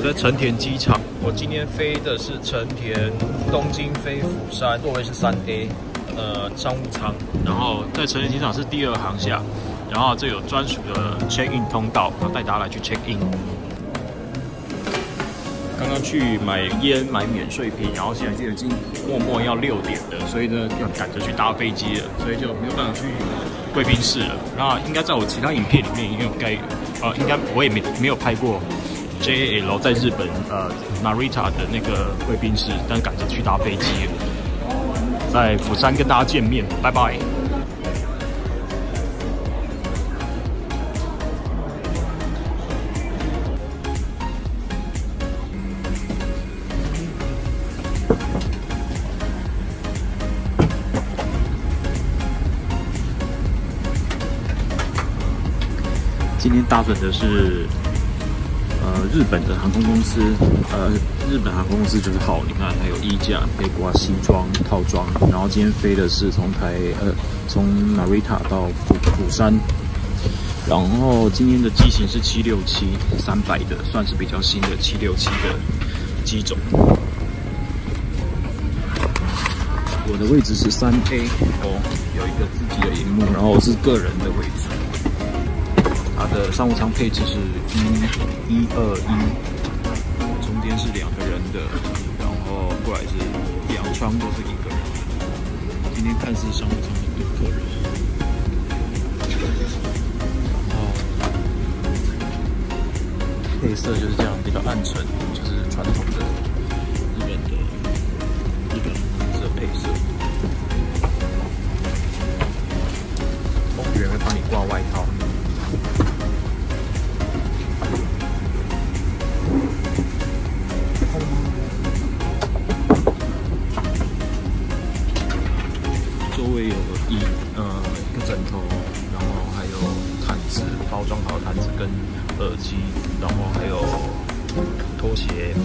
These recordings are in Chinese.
在成田机场，我今天飞的是成田东京飞釜山，座位是3A， 商务舱。然后在成田机场是第2航厦，然后这有专属的 check in 通道，然后带大家来去 check in。刚刚去买烟买免税品，然后现在已经默默要6点了，所以呢要赶着去搭飞机了，所以就没有办法去贵宾室了。那应该在我其他影片里面应该有应该我也没有拍过 JAL 在日本Narita 的那个贵宾室，但赶着去搭飞机了，在釜山跟大家见面，拜拜。今天搭乘的是日本的航空公司，日本航空公司就是好，你看它有衣架可以挂西装套装，然后今天飞的是从Narita 到釜山，然后今天的机型是767-300的，算是比较新的767的机种。我的位置是3A， 有一个自己的萤幕，然后是个人的位置。它的商务舱配置是121，中间是2个人的，然后过来是2窗都是1个人。今天看似商务舱很多客人，配色就是这样，比较暗沉，就是传统的日本红色配色。空服员会帮你挂外套。座位有一个枕头，然后还有毯子，包装好的毯子跟耳机，然后还有拖鞋。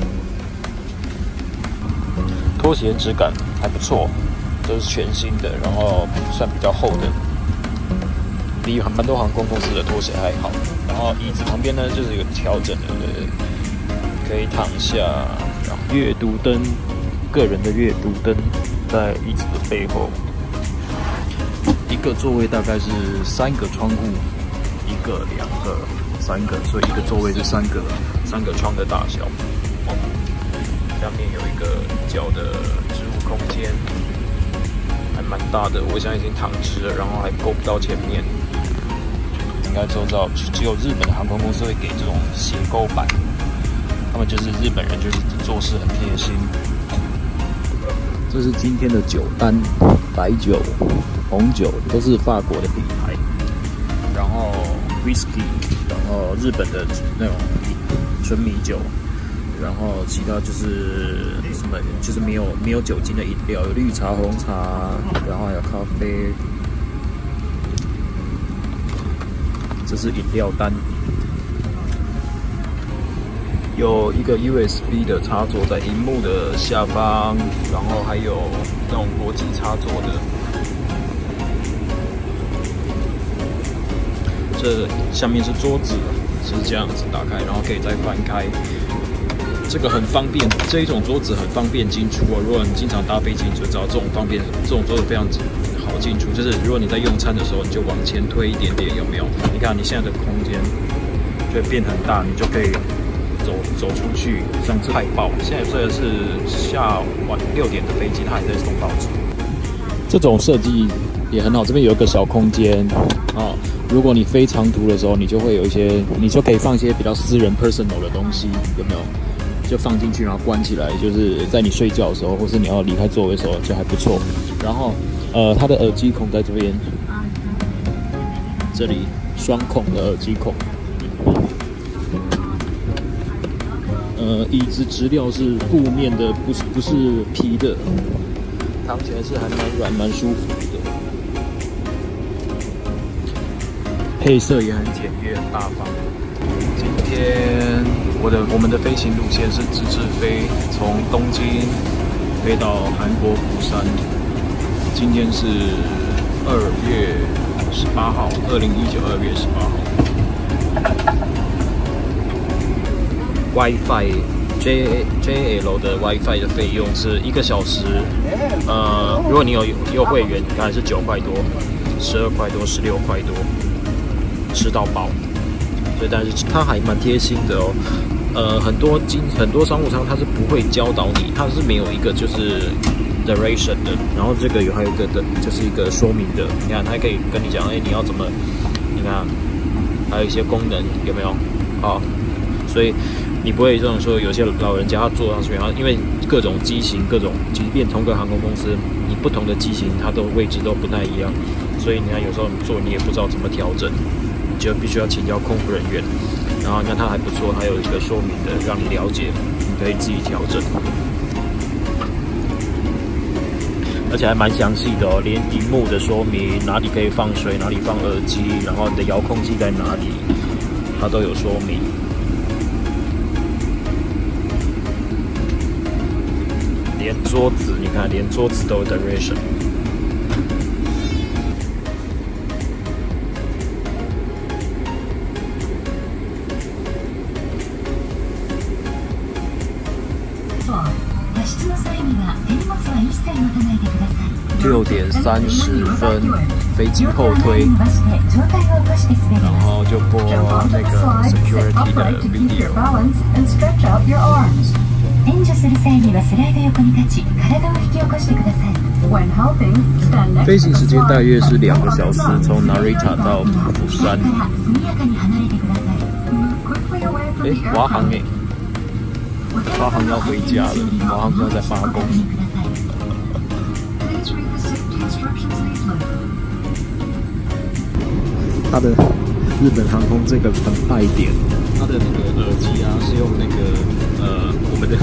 拖鞋质感还不错，都是全新的，然后算比较厚的，比蛮多航空公司的拖鞋还好。然后椅子旁边呢，就是有调整的，可以躺下。然后阅读灯，个人的阅读灯在椅子的背后。一个座位大概是3个窗户，1个、2个、3个，所以一个座位是3个窗的大小。下面有一个脚的置物空间，还蛮大的。我现在已经躺直了，然后还够不到前面。应该周遭只有日本的航空公司会给这种斜勾板，他们就是日本人，就是做事很贴心。这是今天的酒单，白酒、红酒都是法国的品牌，然后 whisky， 然后日本的那种纯米酒，然后其他就是什么，就是没有酒精的饮料，有绿茶、红茶，然后还有咖啡。这是饮料单，有一个 USB 的插座在萤幕的下方，然后还有那种国际插座的。这下面是桌子，是这样子打开，然后可以再翻开。这个很方便，这一种桌子很方便进出哦。如果你经常搭飞机，你就知道这种桌子非常好进出。就是如果你在用餐的时候，你就往前推一点点，有没有？你看你现在的空间就会变很大，你就可以走出去。上次派报，现在这个是下晚6点的飞机，它还在送报纸。这种设计也很好，这边有一个小空间啊。如果你飞长途的时候，你就会有一些，你就可以放一些比较私人 personal 的东西，有没有？就放进去，然后关起来，就是在你睡觉的时候，或是你要离开座位的时候，就还不错。然后，它的耳机孔在这边，这里双孔的耳机孔。椅子质料是布面的，不是皮的，躺起来是还蛮软、蛮舒服的。配色也很简约、很大方。今天我们的飞行路线是直飞，从东京飞到韩国釜山。今天是2月18号，2019 2月18号。WiFi JL 的 WiFi 的费用是1个小时，如果你有会员，当然是9块多、12块多、16块多，吃到饱。所以，但是它还蛮贴心的哦。很多商务舱它是不会教导你，它是没有一个就是 duration 的，然后这个还有一个的就是一个说明的，你看它还可以跟你讲，你要怎么，你看还有一些功能有没有？好，所以你不会这种说有些老人家他坐上去，然后因为各种机型，即便同个航空公司，你不同的机型它的位置都不太一样，所以你看有时候你坐你也不知道怎么调整，你就必须要请教空服人员。然后你看它还不错，它有一个说明的，让你了解，你可以自己调整，而且还蛮详细的哦，连荧幕的说明，哪里可以放水，哪里放耳机，然后你的遥控器在哪里，它都有说明。连桌子，你看，连桌子都有 duration。6点30分，飞机后推，然后就播那个 security 的 video。援助する際にはスライド横に立ち、体を引き起こしてください。飞行时间大约是2个小时，从 Narita 到釜山。华航华航要回家了，华航现在在罢工。它的日本航空这个很败点，它的那个耳机啊是用那个我们的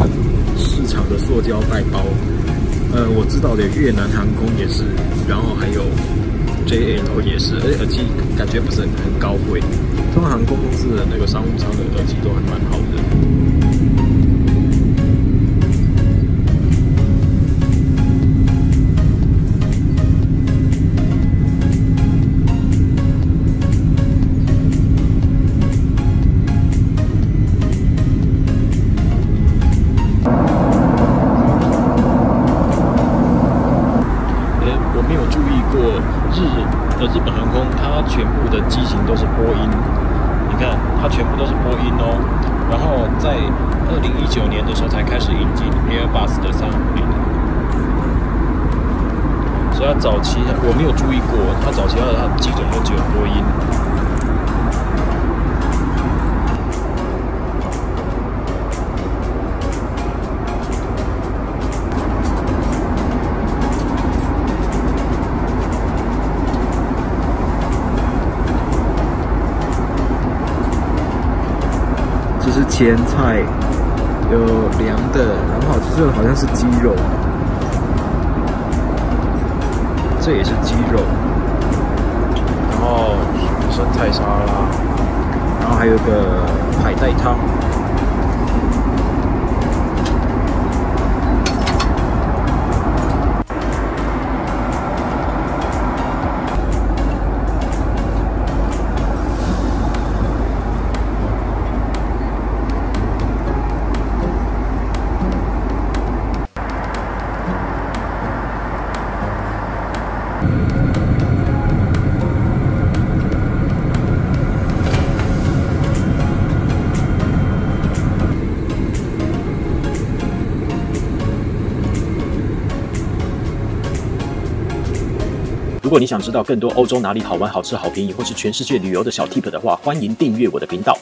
市场的塑胶袋包。我知道的越南航空也是，然后还有 JL 也是，而且耳机感觉不是很高贵。通常航空公司的那个商务舱的耳机都还蛮好的。日本航空它全部的机型都是波音，你看它全部都是波音哦。然后在2019年的时候才开始引进 Airbus 的350，所以它早期我没有注意过，它早期它的机种都只有波音。这是前菜，有凉的，然后这好像是鸡肉，这也是鸡肉，然后生菜沙拉，然后还有个海带汤。如果你想知道更多欧洲哪里好玩、好吃、好便宜，或是全世界旅游的小 tip 的话，欢迎订阅我的频道。